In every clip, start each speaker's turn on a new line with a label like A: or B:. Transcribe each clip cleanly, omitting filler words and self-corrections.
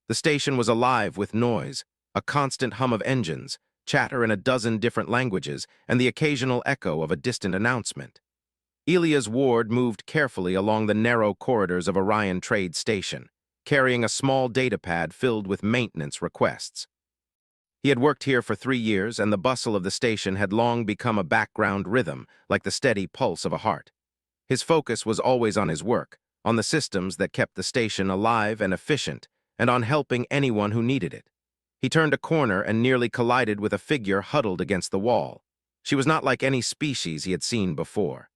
A: The station was alive with noise, a constant hum of engines, chatter in a dozen different languages, and the occasional echo of a distant announcement. Elias Ward moved carefully along the narrow corridors of Orion Trade Station, carrying a small datapad filled with maintenance requests. He had worked here for 3 years, and the bustle of the station had long become a background rhythm, like the steady pulse of a heart. His focus was always on his work, on the systems that kept the station alive and efficient, and on helping anyone who needed it. He turned a corner and nearly collided with a figure huddled against the wall. She was not like any species he had seen before.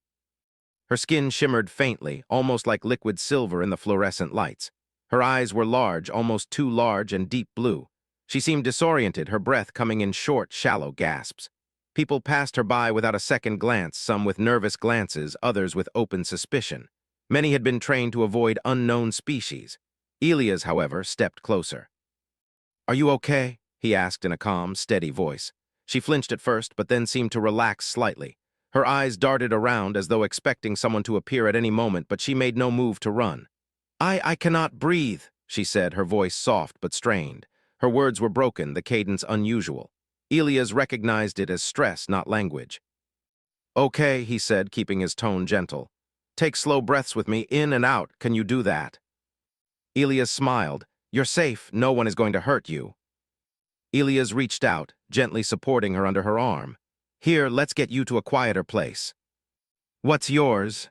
A: Her skin shimmered faintly, almost like liquid silver in the fluorescent lights. Her eyes were large, almost too large, and deep blue. She seemed disoriented, her breath coming in short, shallow gasps. People passed her by without a second glance, some with nervous glances, others with open suspicion. Many had been trained to avoid unknown species. Elias, however, stepped closer. "Are you okay?" he asked in a calm, steady voice. She flinched at first, but then seemed to relax slightly. Her eyes darted around as though expecting someone to appear at any moment, but she made no move to run. I cannot breathe," she said, her voice soft but strained. Her words were broken, the cadence unusual. Elias recognized it as stress, not language. "Okay," he said, keeping his tone gentle. "Take slow breaths with me, in and out. Can you do that?" Elias smiled. "You're safe. No one is going to hurt you." Elias reached out, gently supporting her under her arm. "Here, let's get you to a quieter place." "What's yours?"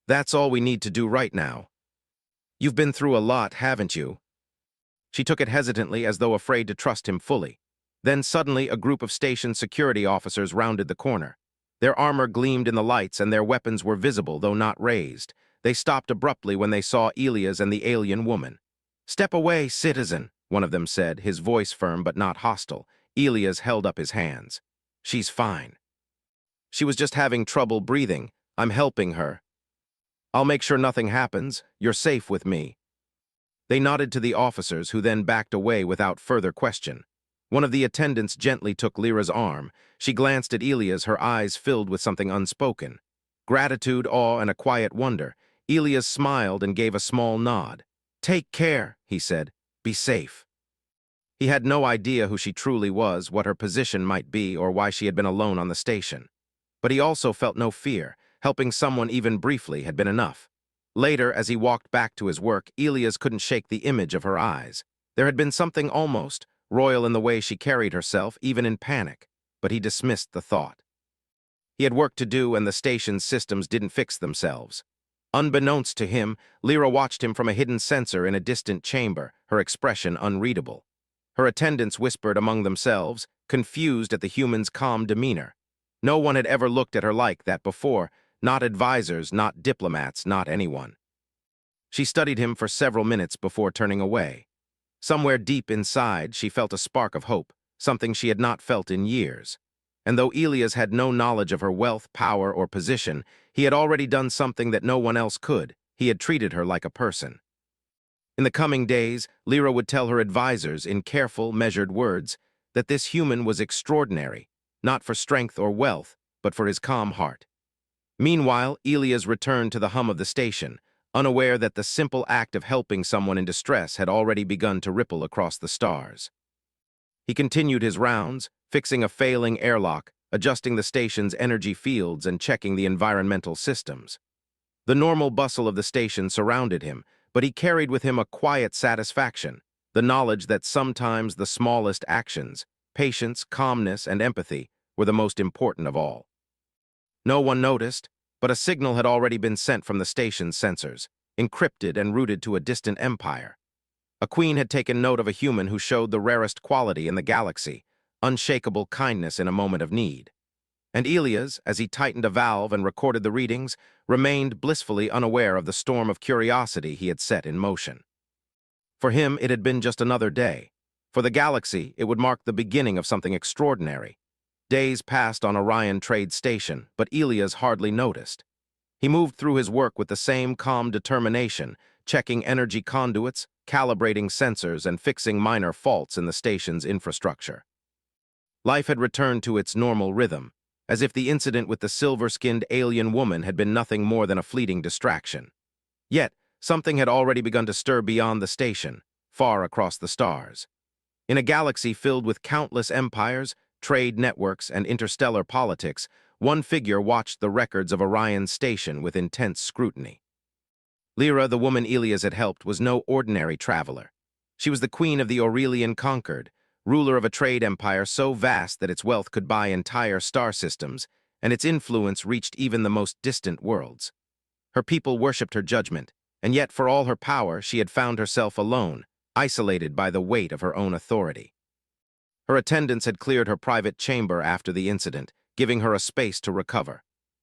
A: "That's all we need to do right now." "You've been through a lot, haven't you?" She took it hesitantly, as though afraid to trust him fully. Then suddenly a group of station security officers rounded the corner. Their armor gleamed in the lights and their weapons were visible, though not raised. They stopped abruptly when they saw Elias and the alien woman. "Step away, citizen," one of them said, his voice firm but not hostile. Elias held up his hands. "She's fine. She was just having trouble breathing. I'm helping her. I'll make sure nothing happens. You're safe with me." They nodded to the officers, who then backed away without further question. One of the attendants gently took Lyra's arm. She glanced at Elias, her eyes filled with something unspoken. Gratitude, awe, and a quiet wonder. Elias smiled and gave a small nod. "Take care," he said. "Be safe." He had no idea who she truly was, what her position might be, or why she had been alone on the station. But he also felt no fear. Helping someone even briefly had been enough. Later, as he walked back to his work, Elias couldn't shake the image of her eyes. There had been something almost royal in the way she carried herself, even in panic, but he dismissed the thought. He had work to do, and the station's systems didn't fix themselves. Unbeknownst to him, Lyra watched him from a hidden sensor in a distant chamber, her expression unreadable. Her attendants whispered among themselves, confused at the human's calm demeanor. No one had ever looked at her like that before, not advisors, not diplomats, not anyone. She studied him for several minutes before turning away. Somewhere deep inside, she felt a spark of hope, something she had not felt in years. And though Elias had no knowledge of her wealth, power, or position, he had already done something that no one else could. He had treated her like a person. In the coming days, Lyra would tell her advisors, in careful, measured words, that this human was extraordinary, not for strength or wealth, but for his calm heart. Meanwhile, Elias returned to the hum of the station, unaware that the simple act of helping someone in distress had already begun to ripple across the stars. He continued his rounds, fixing a failing airlock, adjusting the station's energy fields, and checking the environmental systems. The normal bustle of the station surrounded him, but he carried with him a quiet satisfaction, the knowledge that sometimes the smallest actions, patience, calmness, and empathy, were the most important of all. No one noticed, but a signal had already been sent from the station's sensors, encrypted and routed to a distant empire. A queen had taken note of a human who showed the rarest quality in the galaxy, unshakable kindness in a moment of need. And Elias, as he tightened a valve and recorded the readings, remained blissfully unaware of the storm of curiosity he had set in motion. For him, it had been just another day. For the galaxy, it would mark the beginning of something extraordinary. Days passed on Orion Trade Station, but Elias hardly noticed. He moved through his work with the same calm determination, checking energy conduits, calibrating sensors, and fixing minor faults in the station's infrastructure. Life had returned to its normal rhythm, as if the incident with the silver-skinned alien woman had been nothing more than a fleeting distraction. Yet, something had already begun to stir beyond the station, far across the stars. In a galaxy filled with countless empires, trade networks, and interstellar politics, one figure watched the records of Orion's station with intense scrutiny. Lyra, the woman Elias had helped, was no ordinary traveler. She was the queen of the Aurelian Conquered, ruler of a trade empire so vast that its wealth could buy entire star systems, and its influence reached even the most distant worlds. Her people worshipped her judgment, and yet for all her power she had found herself alone, isolated by the weight of her own authority. Her attendants had cleared her private chamber after the incident, giving her a space to recover.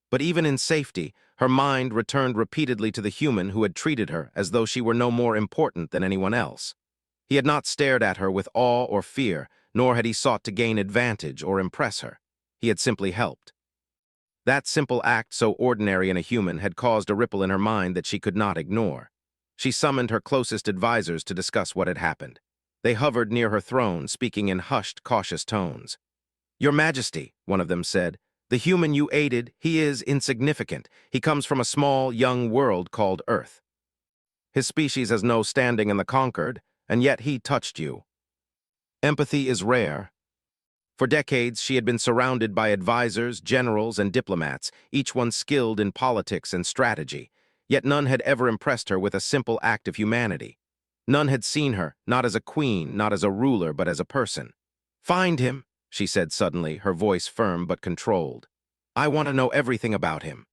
A: But even in safety, her mind returned repeatedly to the human who had treated her as though she were no more important than anyone else. He had not stared at her with awe or fear, nor had he sought to gain advantage or impress her. He had simply helped. That simple act, so ordinary in a human, had caused a ripple in her mind that she could not ignore. She summoned her closest advisors to discuss what had happened. They hovered near her throne, speaking in hushed, cautious tones. "Your Majesty," one of them said, "the human you aided, he is insignificant. He comes from a small, young world called Earth. His species has no standing in the Conquered, and yet he touched you. Empathy is rare." For decades, she had been surrounded by advisors, generals, and diplomats, each one skilled in politics and strategy, yet none had ever impressed her with a simple act of humanity. None had seen her, not as a queen, not as a ruler, but as a person. "Find him," she said suddenly, her voice firm but controlled. "I want to know everything about him."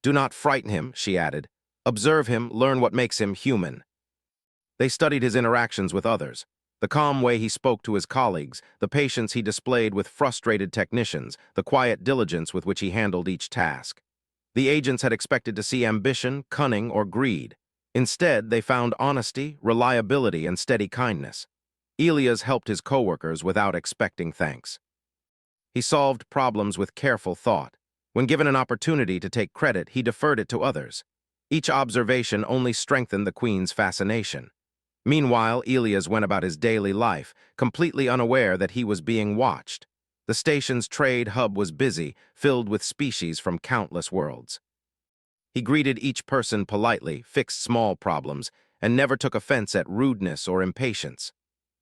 A: "Do not frighten him," she added. "Observe him, learn what makes him human." They studied his interactions with others. The calm way he spoke to his colleagues, the patience he displayed with frustrated technicians, the quiet diligence with which he handled each task. The agents had expected to see ambition, cunning, or greed. Instead, they found honesty, reliability, and steady kindness. Elias helped his coworkers without expecting thanks. He solved problems with careful thought. When given an opportunity to take credit, he deferred it to others. Each observation only strengthened the Queen's fascination. Meanwhile, Elias went about his daily life, completely unaware that he was being watched. The station's trade hub was busy, filled with species from countless worlds. He greeted each person politely, fixed small problems, and never took offense at rudeness or impatience.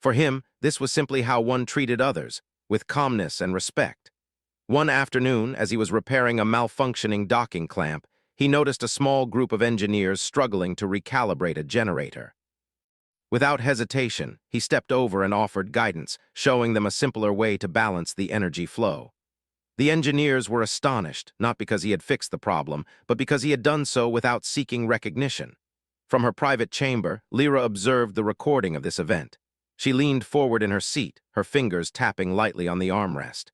A: For him, this was simply how one treated others, with calmness and respect. One afternoon, as he was repairing a malfunctioning docking clamp, he noticed a small group of engineers struggling to recalibrate a generator. Without hesitation, he stepped over and offered guidance, showing them a simpler way to balance the energy flow. The engineers were astonished, not because he had fixed the problem, but because he had done so without seeking recognition. From her private chamber, Lyra observed the recording of this event. She leaned forward in her seat, her fingers tapping lightly on the armrest.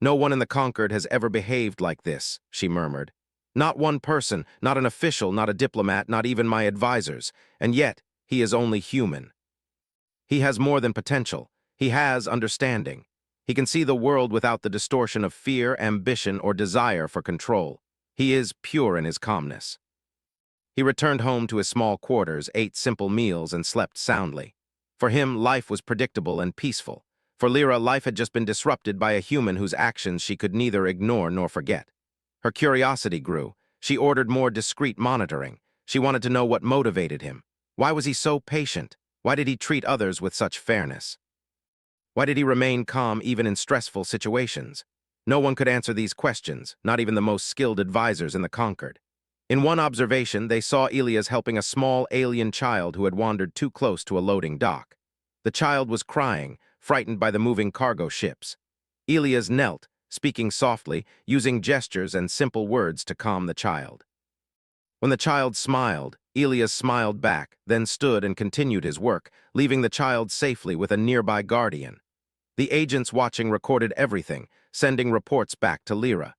A: "No one in the Conquered has ever behaved like this," she murmured. "Not one person, not an official, not a diplomat, not even my advisors. And yet, he is only human. He has more than potential. He has understanding. He can see the world without the distortion of fear, ambition, or desire for control. He is pure in his calmness." He returned home to his small quarters, ate simple meals, and slept soundly. For him, life was predictable and peaceful. For Lyra, life had just been disrupted by a human whose actions she could neither ignore nor forget. Her curiosity grew. She ordered more discreet monitoring. She wanted to know what motivated him. Why was he so patient? Why did he treat others with such fairness? Why did he remain calm even in stressful situations? No one could answer these questions, not even the most skilled advisors in the Conquered. In one observation, they saw Elias helping a small alien child who had wandered too close to a loading dock. The child was crying, frightened by the moving cargo ships. Elias knelt, speaking softly, using gestures and simple words to calm the child. When the child smiled, Elias smiled back, then stood and continued his work, leaving the child safely with a nearby guardian. The agents watching recorded everything, sending reports back to Lyra.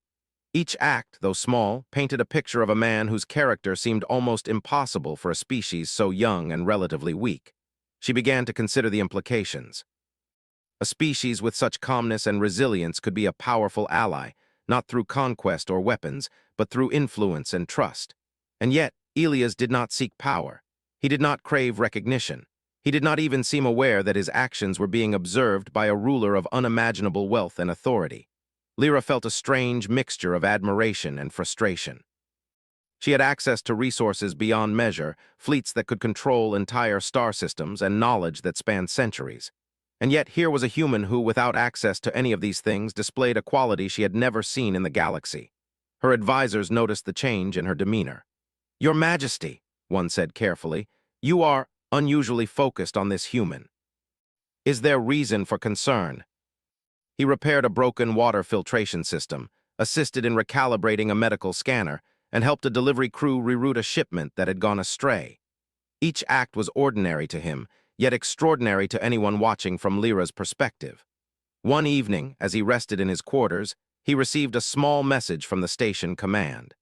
A: Each act, though small, painted a picture of a man whose character seemed almost impossible for a species so young and relatively weak. She began to consider the implications. A species with such calmness and resilience could be a powerful ally, not through conquest or weapons, but through influence and trust. And yet, Elias did not seek power. He did not crave recognition. He did not even seem aware that his actions were being observed by a ruler of unimaginable wealth and authority. Lyra felt a strange mixture of admiration and frustration. She had access to resources beyond measure, fleets that could control entire star systems, and knowledge that spanned centuries. And yet here was a human who, without access to any of these things, displayed a quality she had never seen in the galaxy. Her advisors noticed the change in her demeanor. "Your Majesty," one said carefully, "you are unusually focused on this human. Is there reason for concern?" He repaired a broken water filtration system, assisted in recalibrating a medical scanner, and helped a delivery crew reroute a shipment that had gone astray. Each act was ordinary to him, yet extraordinary to anyone watching from Lyra's perspective. One evening, as he rested in his quarters, he received a small message from the station command.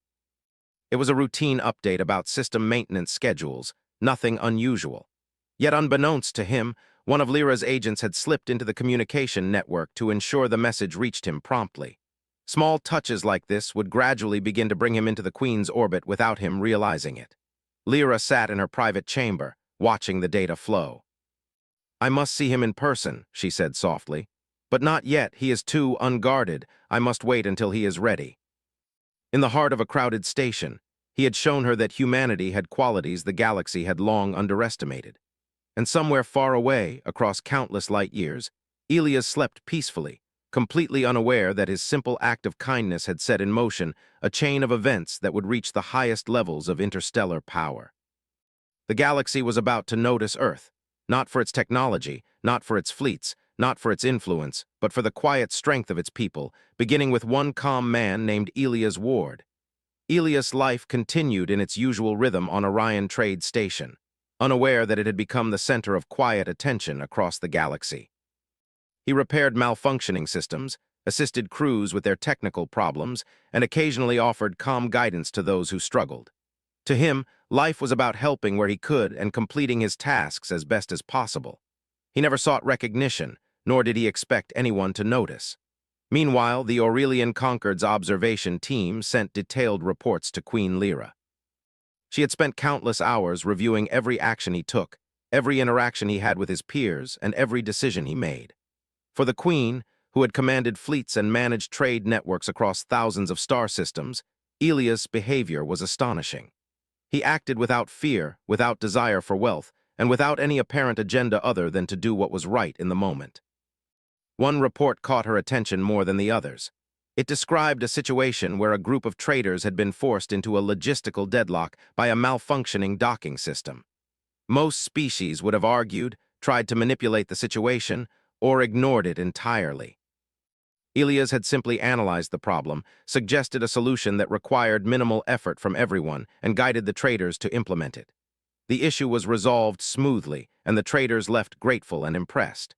A: It was a routine update about system maintenance schedules, nothing unusual. Yet unbeknownst to him, one of Lyra's agents had slipped into the communication network to ensure the message reached him promptly. Small touches like this would gradually begin to bring him into the Queen's orbit without him realizing it. Lyra sat in her private chamber, watching the data flow. "I must see him in person," she said softly. "But not yet, he is too unguarded. I must wait until he is ready." In the heart of a crowded station, he had shown her that humanity had qualities the galaxy had long underestimated. And somewhere far away, across countless light years, Elias slept peacefully, completely unaware that his simple act of kindness had set in motion a chain of events that would reach the highest levels of interstellar power. The galaxy was about to notice Earth, not for its technology, not for its fleets, not for its influence, but for the quiet strength of its people, beginning with one calm man named Elias Ward. Elias' life continued in its usual rhythm on Orion Trade Station, unaware that it had become the center of quiet attention across the galaxy. He repaired malfunctioning systems, assisted crews with their technical problems, and occasionally offered calm guidance to those who struggled. To him, life was about helping where he could and completing his tasks as best as possible. He never sought recognition, nor did he expect anyone to notice. Meanwhile, the Aurelian Concord's observation team sent detailed reports to Queen Lyra. She had spent countless hours reviewing every action he took, every interaction he had with his peers, and every decision he made. For the Queen, who had commanded fleets and managed trade networks across thousands of star systems, Elias' behavior was astonishing. He acted without fear, without desire for wealth, and without any apparent agenda other than to do what was right in the moment. One report caught her attention more than the others. It described a situation where a group of traders had been forced into a logistical deadlock by a malfunctioning docking system. Most species would have argued, tried to manipulate the situation, or ignored it entirely. Elias had simply analyzed the problem, suggested a solution that required minimal effort from everyone, and guided the traders to implement it. The issue was resolved smoothly, and the traders left grateful and impressed.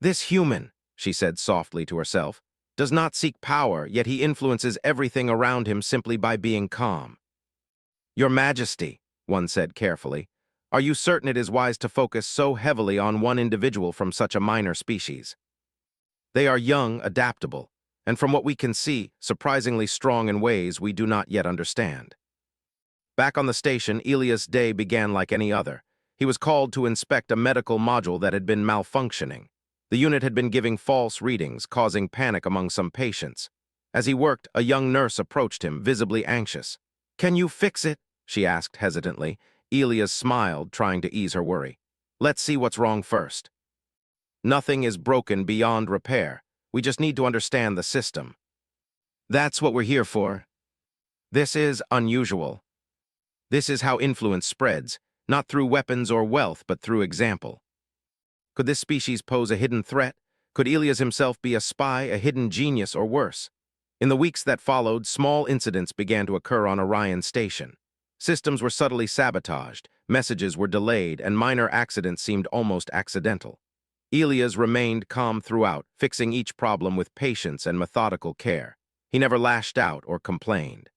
A: "This human," she said softly to herself, "does not seek power, yet he influences everything around him simply by being calm." "Your Majesty," one said carefully, "are you certain it is wise to focus so heavily on one individual from such a minor species? They are young, adaptable, and from what we can see, surprisingly strong in ways we do not yet understand." Back on the station, Elias' day began like any other. He was called to inspect a medical module that had been malfunctioning. The unit had been giving false readings, causing panic among some patients. As he worked, a young nurse approached him, visibly anxious. "Can you fix it?" she asked hesitantly. Elias smiled, trying to ease her worry. "Let's see what's wrong first." "Nothing is broken beyond repair. We just need to understand the system." "That's what we're here for." "This is unusual. This is how influence spreads, not through weapons or wealth, but through example." Could this species pose a hidden threat? Could Elias himself be a spy, a hidden genius, or worse? In the weeks that followed, small incidents began to occur on Orion Station. Systems were subtly sabotaged, messages were delayed, and minor accidents seemed almost accidental. Elias remained calm throughout, fixing each problem with patience and methodical care. He never lashed out or complained.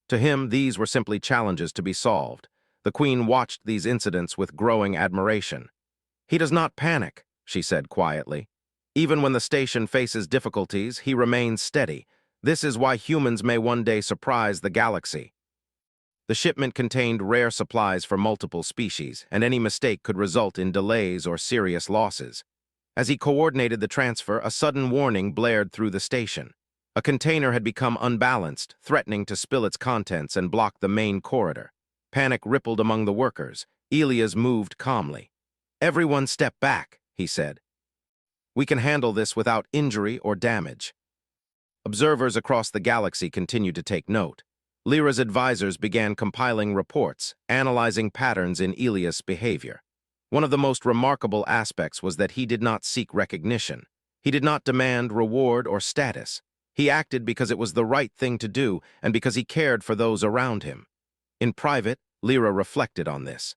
A: To him, these were simply challenges to be solved. The Queen watched these incidents with growing admiration. "He does not panic," she said quietly. "Even when the station faces difficulties, he remains steady. This is why humans may one day surprise the galaxy." The shipment contained rare supplies for multiple species, and any mistake could result in delays or serious losses. As he coordinated the transfer, a sudden warning blared through the station. A container had become unbalanced, threatening to spill its contents and block the main corridor. Panic rippled among the workers. Elias moved calmly. "Everyone step back," he said. "We can handle this without injury or damage." Observers across the galaxy continued to take note. Lyra's advisors began compiling reports, analyzing patterns in Elias' behavior. One of the most remarkable aspects was that he did not seek recognition. He did not demand reward or status. He acted because it was the right thing to do and because he cared for those around him. In private, Lyra reflected on this.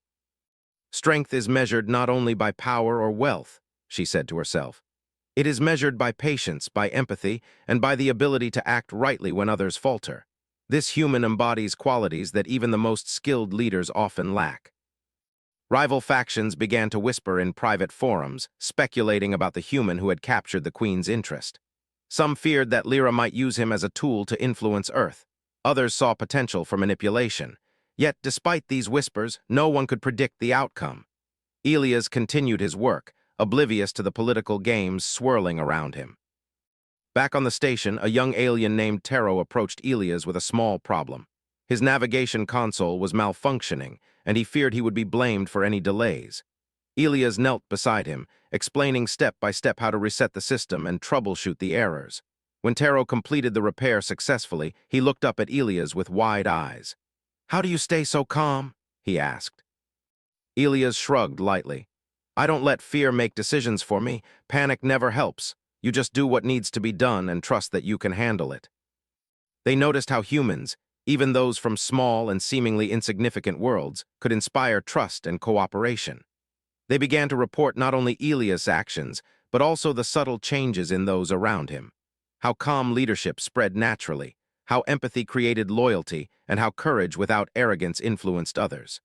A: "Strength is measured not only by power or wealth," she said to herself. "It is measured by patience, by empathy, and by the ability to act rightly when others falter. This human embodies qualities that even the most skilled leaders often lack." Rival factions began to whisper in private forums, speculating about the human who had captured the Queen's interest. Some feared that Lyra might use him as a tool to influence Earth. Others saw potential for manipulation. Yet, despite these whispers, no one could predict the outcome. Elias continued his work, oblivious to the political games swirling around him. Back on the station, a young alien named Taro approached Elias with a small problem. His navigation console was malfunctioning, and he feared he would be blamed for any delays. Elias knelt beside him, explaining step by step how to reset the system and troubleshoot the errors. When Taro completed the repair successfully, he looked up at Elias with wide eyes. "How do you stay so calm?" he asked. Elias shrugged lightly. "I don't let fear make decisions for me. Panic never helps. You just do what needs to be done and trust that you can handle it." They noticed how humans, even those from small and seemingly insignificant worlds, could inspire trust and cooperation. They began to report not only Elias' actions, but also the subtle changes in those around him. How calm leadership spread naturally, how empathy created loyalty, and how courage without arrogance influenced others.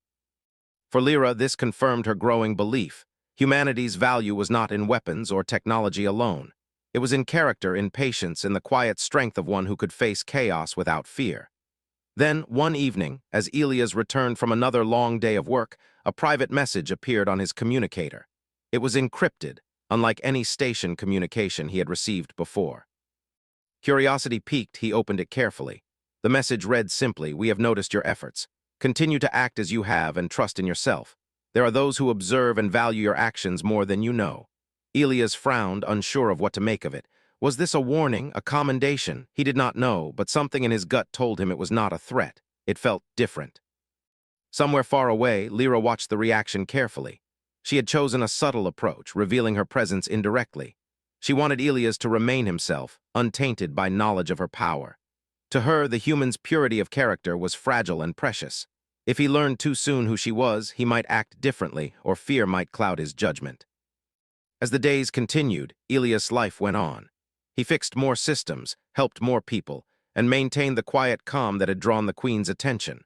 A: For Lyra, this confirmed her growing belief. Humanity's value was not in weapons or technology alone. It was in character, in patience, in the quiet strength of one who could face chaos without fear. Then, one evening, as Elias returned from another long day of work, a private message appeared on his communicator. It was encrypted, unlike any station communication he had received before. Curiosity piqued, he opened it carefully. The message read simply, "We have noticed your efforts. Continue to act as you have and trust in yourself. There are those who observe and value your actions more than you know." Elias frowned, unsure of what to make of it. Was this a warning, a commendation? He did not know, but something in his gut told him it was not a threat. It felt different. Somewhere far away, Lyra watched the reaction carefully. She had chosen a subtle approach, revealing her presence indirectly. She wanted Elias to remain himself, untainted by knowledge of her power. To her, the human's purity of character was fragile and precious. If he learned too soon who she was, he might act differently, or fear might cloud his judgment. As the days continued, Elias' life went on. He fixed more systems, helped more people, and maintained the quiet calm that had drawn the Queen's attention.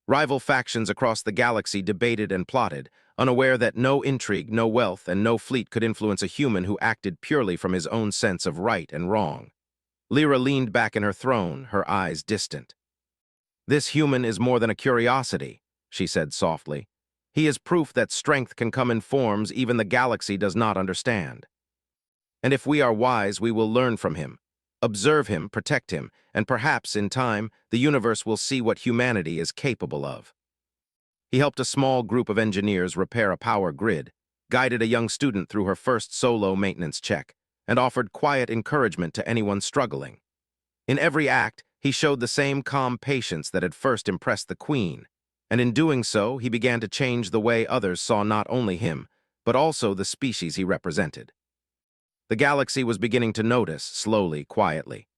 A: Rival factions across the galaxy debated and plotted, unaware that no intrigue, no wealth, and no fleet could influence a human who acted purely from his own sense of right and wrong. Lyra leaned back in her throne, her eyes distant. "This human is more than a curiosity," she said softly. "He is proof that strength can come in forms even the galaxy does not understand. And if we are wise, we will learn from him, observe him, protect him, and perhaps, in time, the universe will see what humanity is capable of." He helped a small group of engineers repair a power grid, guided a young student through her first solo maintenance check, and offered quiet encouragement to anyone struggling. In every act, he showed the same calm patience that had first impressed the Queen, and in doing so, he began to change the way others saw not only him, but also the species he represented. The galaxy was beginning to notice, slowly, quietly.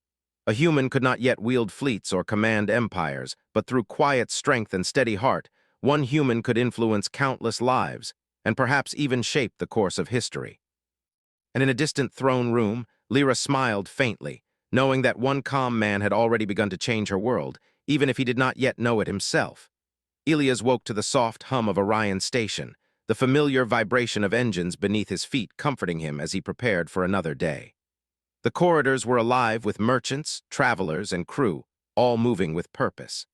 A: A human could not yet wield fleets or command empires, but through quiet strength and steady heart, one human could influence countless lives, and perhaps even shape the course of history. And in a distant throne room, Lyra smiled faintly, knowing that one calm man had already begun to change her world, even if he did not yet know it himself. Elias woke to the soft hum of Orion Station, the familiar vibration of engines beneath his feet comforting him as he prepared for another day. The corridors were alive with merchants, travelers, and crew, all moving with purpose.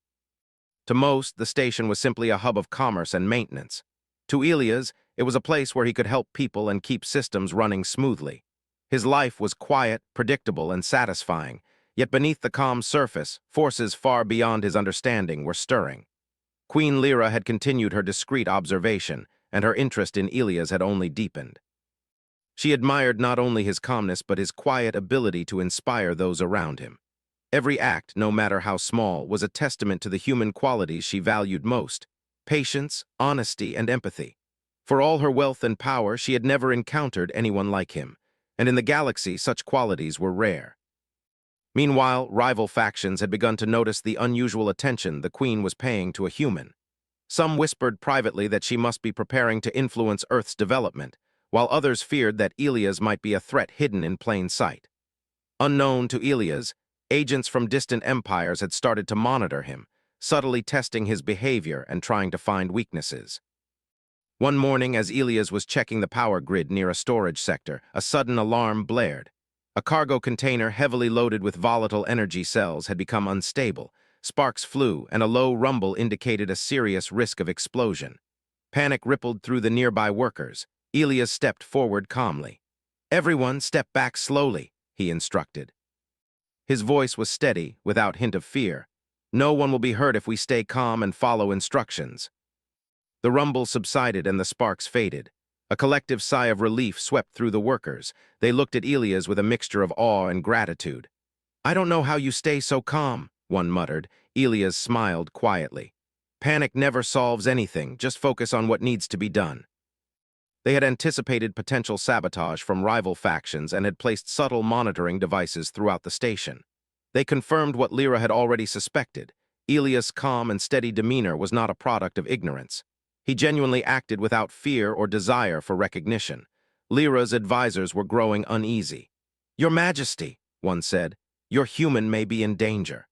A: To most, the station was simply a hub of commerce and maintenance. To Elias, it was a place where he could help people and keep systems running smoothly. His life was quiet, predictable, and satisfying, Yet beneath the calm surface, forces far beyond his understanding were stirring. Queen Lyra had continued her discreet observation, and her interest in Ilias had only deepened. She admired not only his calmness but his quiet ability to inspire those around him. Every act, no matter how small, was a testament to the human qualities she valued most: patience, honesty, and empathy. For all her wealth and power, she had never encountered anyone like him, and in the galaxy such qualities were rare. Meanwhile, rival factions had begun to notice the unusual attention the Queen was paying to a human. Some whispered privately that she must be preparing to influence Earth's development, while others feared that Ilias might be a threat hidden in plain sight. Unknown to Ilias, agents from distant empires had started to monitor him, subtly testing his behavior and trying to find weaknesses. One morning, as Ilias was checking the power grid near a storage sector, a sudden alarm blared. A cargo container heavily loaded with volatile energy cells had become unstable. Sparks flew, and a low rumble indicated a serious risk of explosion. Panic rippled through the nearby workers. Ilias stepped forward calmly. "Everyone, step back slowly," he instructed. His voice was steady, without hint of fear. "No one will be hurt if we stay calm and follow instructions." The rumble subsided and the sparks faded. A collective sigh of relief swept through the workers. They looked at Ilias with a mixture of awe and gratitude. "I don't know how you stay so calm," one muttered. Ilias smiled quietly. "Panic never solves anything, just focus on what needs to be done." They had anticipated potential sabotage from rival factions and had placed subtle monitoring devices throughout the station. They confirmed what Lyra had already suspected. Ilias' calm and steady demeanor was not a product of ignorance. He genuinely acted without fear or desire for recognition. Lyra's advisors were growing uneasy. "Your Majesty," one said, "your human may be in danger."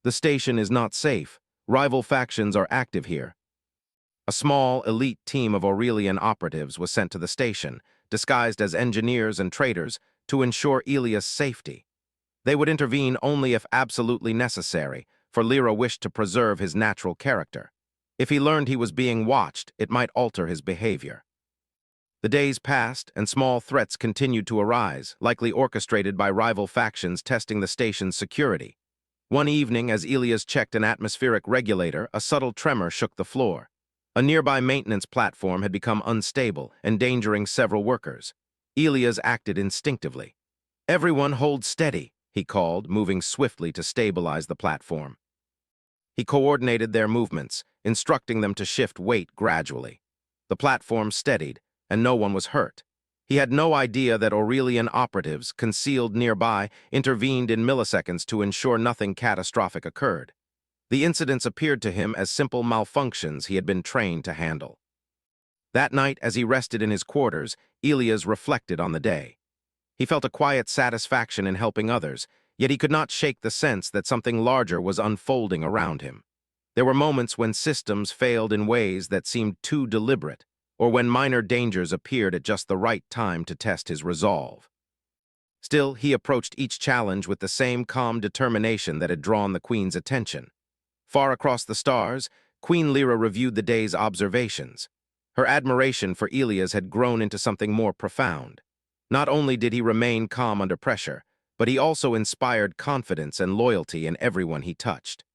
A: "The station is not safe. Rival factions are active here." A small, elite team of Aurelian operatives was sent to the station, disguised as engineers and traders, to ensure Ilias' safety. They would intervene only if absolutely necessary, for Lyra wished to preserve his natural character. If he learned he was being watched, it might alter his behavior. The days passed, and small threats continued to arise, likely orchestrated by rival factions testing the station's security. One evening, as Ilias checked an atmospheric regulator, a subtle tremor shook the floor. A nearby maintenance platform had become unstable, endangering several workers. Ilias acted instinctively. "Everyone hold steady," he called, moving swiftly to stabilize the platform. He coordinated their movements, instructing them to shift weight gradually. The platform steadied, and no one was hurt. He had no idea that Aurelian operatives, concealed nearby, intervened in milliseconds to ensure nothing catastrophic occurred. The incidents appeared to him as simple malfunctions he had been trained to handle. That night, as he rested in his quarters, Ilias reflected on the day. He felt a quiet satisfaction in helping others, yet he could not shake the sense that something larger was unfolding around him. There were moments when systems failed in ways that seemed too deliberate, or when minor dangers appeared at just the right time to test his resolve. Still, he approached each challenge with the same calm determination that had drawn the Queen's attention. Far across the stars, Queen Lyra reviewed the day's observations. Her admiration for Ilias had grown into something more profound. Not only did he remain calm under pressure, but he also inspired confidence and loyalty in everyone he touched.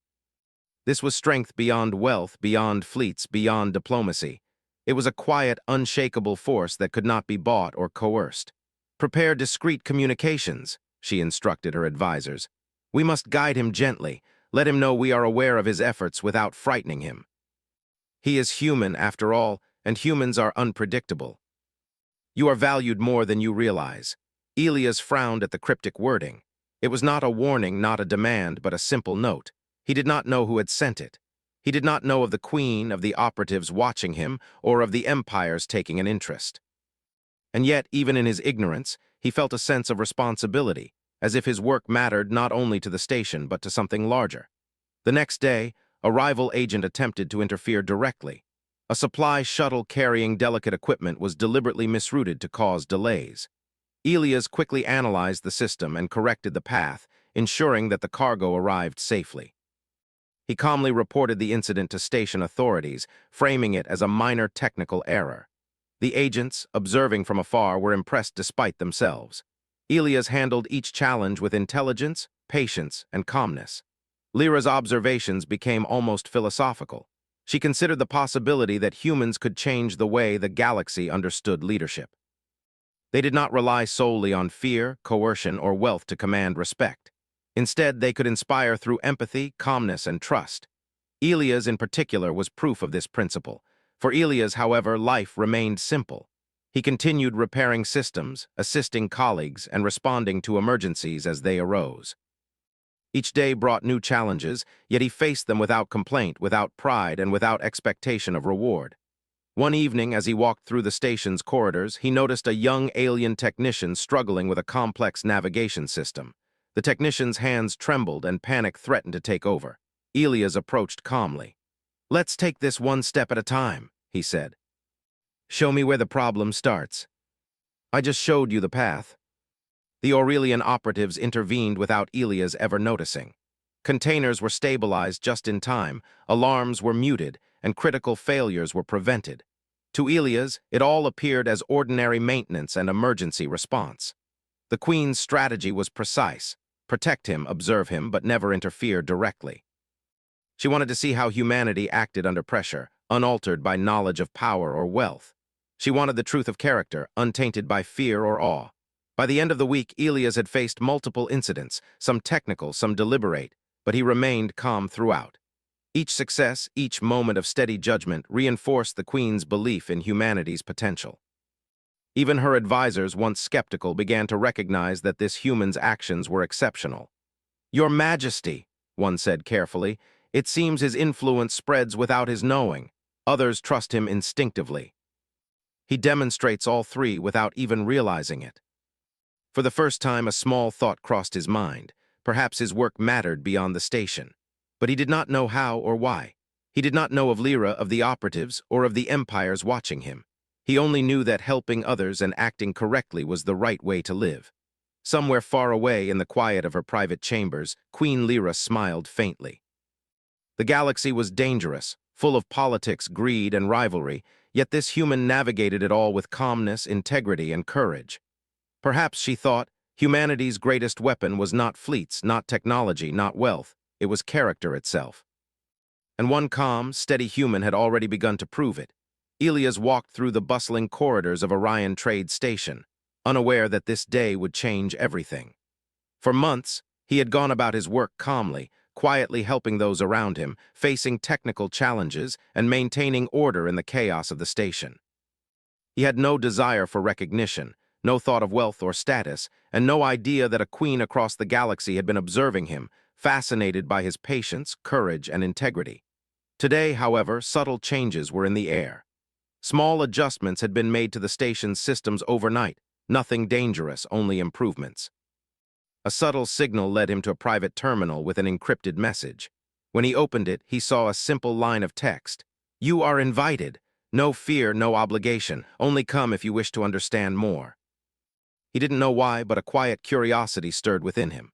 A: This was strength beyond wealth, beyond fleets, beyond diplomacy. It was a quiet, unshakable force that could not be bought or coerced. "Prepare discreet communications," she instructed her advisors. "We must guide him gently. Let him know we are aware of his efforts without frightening him. He is human, after all, and humans are unpredictable. You are valued more than you realize." Ilias frowned at the cryptic wording. It was not a warning, not a demand, but a simple note. He did not know who had sent it. He did not know of the Queen, of the operatives watching him, or of the empires taking an interest. And yet, even in his ignorance, he felt a sense of responsibility, as if his work mattered not only to the station but to something larger. The next day, a rival agent attempted to interfere directly. A supply shuttle carrying delicate equipment was deliberately misrouted to cause delays. Ilias quickly analyzed the system and corrected the path, ensuring that the cargo arrived safely. He calmly reported the incident to station authorities, framing it as a minor technical error. The agents, observing from afar, were impressed despite themselves. Ilias handled each challenge with intelligence, patience, and calmness. Lyra's observations became almost philosophical. She considered the possibility that humans could change the way the galaxy understood leadership. They did not rely solely on fear, coercion, or wealth to command respect. Instead, they could inspire through empathy, calmness, and trust. Elias, in particular, was proof of this principle. For Elias, however, life remained simple. He continued repairing systems, assisting colleagues, and responding to emergencies as they arose. Each day brought new challenges, yet he faced them without complaint, without pride, and without expectation of reward. One evening, as he walked through the station's corridors, he noticed a young alien technician struggling with a complex navigation system. The technician's hands trembled and panic threatened to take over. Elias approached calmly. "Let's take this one step at a time," he said. "Show me where the problem starts." "I just showed you the path." The Aurelian operatives intervened without Elias ever noticing. Containers were stabilized just in time, alarms were muted, and critical failures were prevented. To Elias, it all appeared as ordinary maintenance and emergency response. The Queen's strategy was precise: protect him, observe him, but never interfere directly. She wanted to see how humanity acted under pressure, unaltered by knowledge of power or wealth. She wanted the truth of character, untainted by fear or awe. By the end of the week, Elias had faced multiple incidents, some technical, some deliberate, but he remained calm throughout. Each success, each moment of steady judgment reinforced the Queen's belief in humanity's potential. Even her advisors, once skeptical, began to recognize that this human's actions were exceptional. "Your Majesty," one said carefully, "it seems his influence spreads without his knowing. Others trust him instinctively. He demonstrates all three without even realizing it." For the first time, a small thought crossed his mind. Perhaps his work mattered beyond the station. But he did not know how or why. He did not know of Lyra, of the operatives, or of the empires watching him. He only knew that helping others and acting correctly was the right way to live. Somewhere far away in the quiet of her private chambers, Queen Lyra smiled faintly. The galaxy was dangerous, full of politics, greed, and rivalry, yet this human navigated it all with calmness, integrity, and courage. Perhaps, she thought, humanity's greatest weapon was not fleets, not technology, not wealth. It was character itself. And one calm, steady human had already begun to prove it. Elias walked through the bustling corridors of Orion Trade Station, unaware that this day would change everything. For months, he had gone about his work calmly, quietly helping those around him, facing technical challenges, and maintaining order in the chaos of the station. He had no desire for recognition, no thought of wealth or status, and no idea that a queen across the galaxy had been observing him, fascinated by his patience, courage, and integrity. Today, however, subtle changes were in the air. Small adjustments had been made to the station's systems overnight, nothing dangerous, only improvements. A subtle signal led him to a private terminal with an encrypted message. When he opened it, he saw a simple line of text. "You are invited. No fear, no obligation. Only come if you wish to understand more." He didn't know why, but a quiet curiosity stirred within him.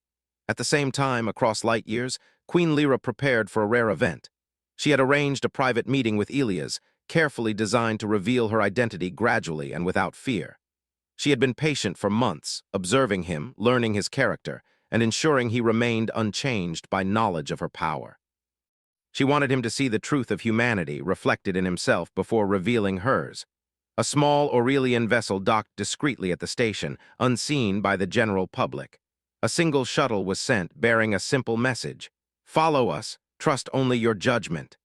A: At the same time, across light years, Queen Lyra prepared for a rare event. She had arranged a private meeting with Elias, carefully designed to reveal her identity gradually and without fear. She had been patient for months, observing him, learning his character, and ensuring he remained unchanged by knowledge of her power. She wanted him to see the truth of humanity reflected in himself before revealing hers. A small Aurelian vessel docked discreetly at the station, unseen by the general public. A single shuttle was sent, bearing a simple message: "Follow us, trust only your judgment."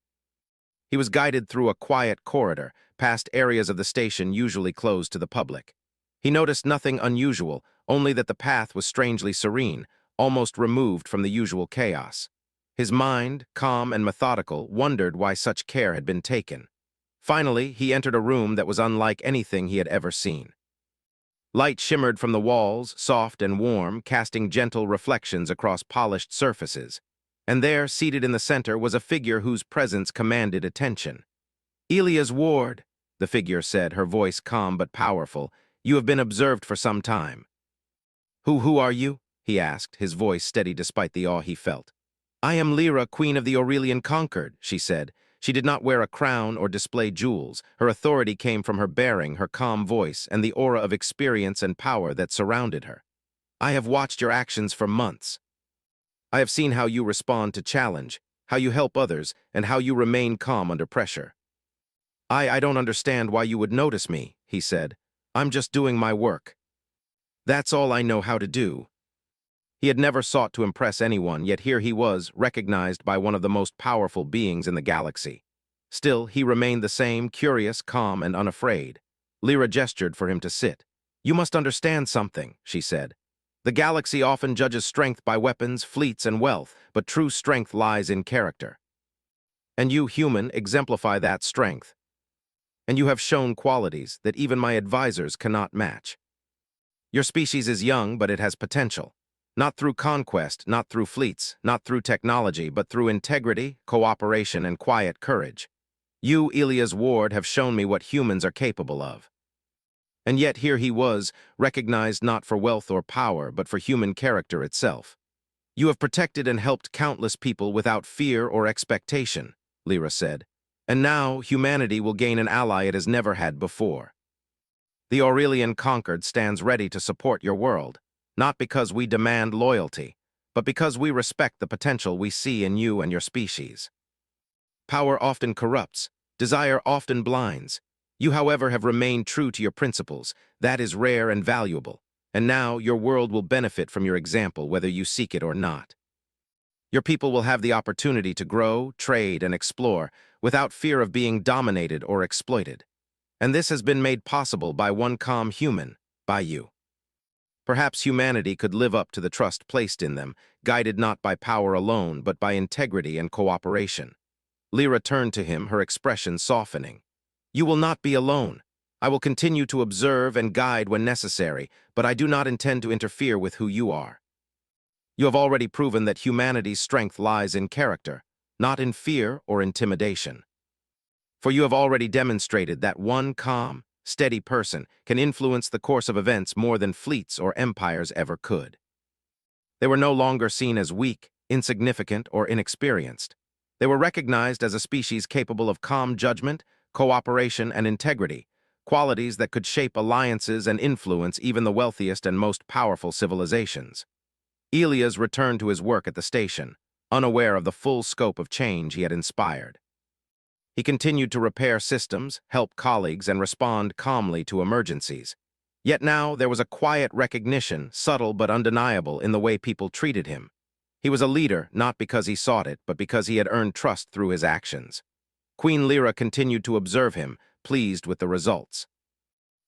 A: He was guided through a quiet corridor, past areas of the station usually closed to the public. He noticed nothing unusual, only that the path was strangely serene, almost removed from the usual chaos. His mind, calm and methodical, wondered why such care had been taken. Finally, he entered a room that was unlike anything he had ever seen. Light shimmered from the walls, soft and warm, casting gentle reflections across polished surfaces. And there, seated in the center, was a figure whose presence commanded attention. "Elias Ward," the figure said, her voice calm but powerful, "you have been observed for some time." Who are you?" he asked, his voice steady despite the awe he felt. "I am Lyra, Queen of the Aurelian Conquered," she said. She did not wear a crown or display jewels. Her authority came from her bearing, her calm voice, and the aura of experience and power that surrounded her. "I have watched your actions for months." I have seen how you respond to challenge, how you help others, and how you remain calm under pressure. I don't understand why you would notice me, he said. I'm just doing my work. That's all I know how to do. He had never sought to impress anyone, yet here he was, recognized by one of the most powerful beings in the galaxy. Still, he remained the same, curious, calm, and unafraid. Lyra gestured for him to sit. You must understand something, she said. The galaxy often judges strength by weapons, fleets, and wealth, but true strength lies in character. And you, human, exemplify that strength. And you have shown qualities that even my advisors cannot match. Your species is young, but it has potential. Not through conquest, not through fleets, not through technology, but through integrity, cooperation, and quiet courage. You, Elia's ward, have shown me what humans are capable of. And yet here he was, recognized not for wealth or power, but for human character itself. You have protected and helped countless people without fear or expectation, Lyra said. And now humanity will gain an ally it has never had before. The Aurelian Conquered stands ready to support your world, not because we demand loyalty, but because we respect the potential we see in you and your species. Power often corrupts, desire often blinds. You, however, have remained true to your principles. That is rare and valuable, and now your world will benefit from your example whether you seek it or not. Your people will have the opportunity to grow, trade, and explore without fear of being dominated or exploited. And this has been made possible by one calm human, by you. Perhaps humanity could live up to the trust placed in them, guided not by power alone, but by integrity and cooperation. Lyra turned to him, her expression softening. You will not be alone. I will continue to observe and guide when necessary, but I do not intend to interfere with who you are. You have already proven that humanity's strength lies in character, not in fear or intimidation. For you have already demonstrated that one calm, steady person can influence the course of events more than fleets or empires ever could. They were no longer seen as weak, insignificant, or inexperienced. They were recognized as a species capable of calm judgment, cooperation, and integrity, qualities that could shape alliances and influence even the wealthiest and most powerful civilizations. Elias returned to his work at the station, unaware of the full scope of change he had inspired. He continued to repair systems, help colleagues, and respond calmly to emergencies. Yet now there was a quiet recognition, subtle but undeniable, in the way people treated him. He was a leader, not because he sought it, but because he had earned trust through his actions. Queen Lyra continued to observe him, pleased with the results.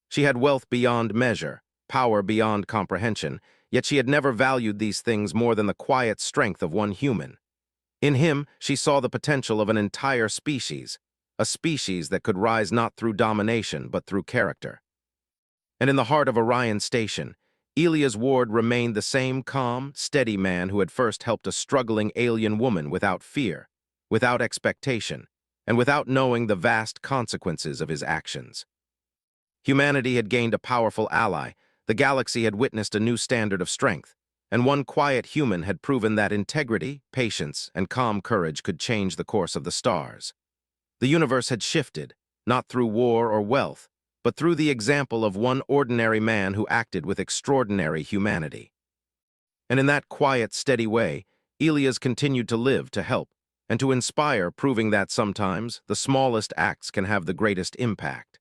A: She had wealth beyond measure, power beyond comprehension, yet she had never valued these things more than the quiet strength of one human. In him, she saw the potential of an entire species, a species that could rise not through domination, but through character. And in the heart of Orion Station, Elia's ward remained the same calm, steady man who had first helped a struggling alien woman without fear, without expectation, and without knowing the vast consequences of his actions. Humanity had gained a powerful ally, the galaxy had witnessed a new standard of strength, and one quiet human had proven that integrity, patience, and calm courage could change the course of the stars. The universe had shifted, not through war or wealth, but through the example of one ordinary man who acted with extraordinary humanity. And in that quiet, steady way, Elias continued to live, to help, and to inspire, proving that sometimes the smallest acts can have the greatest impact.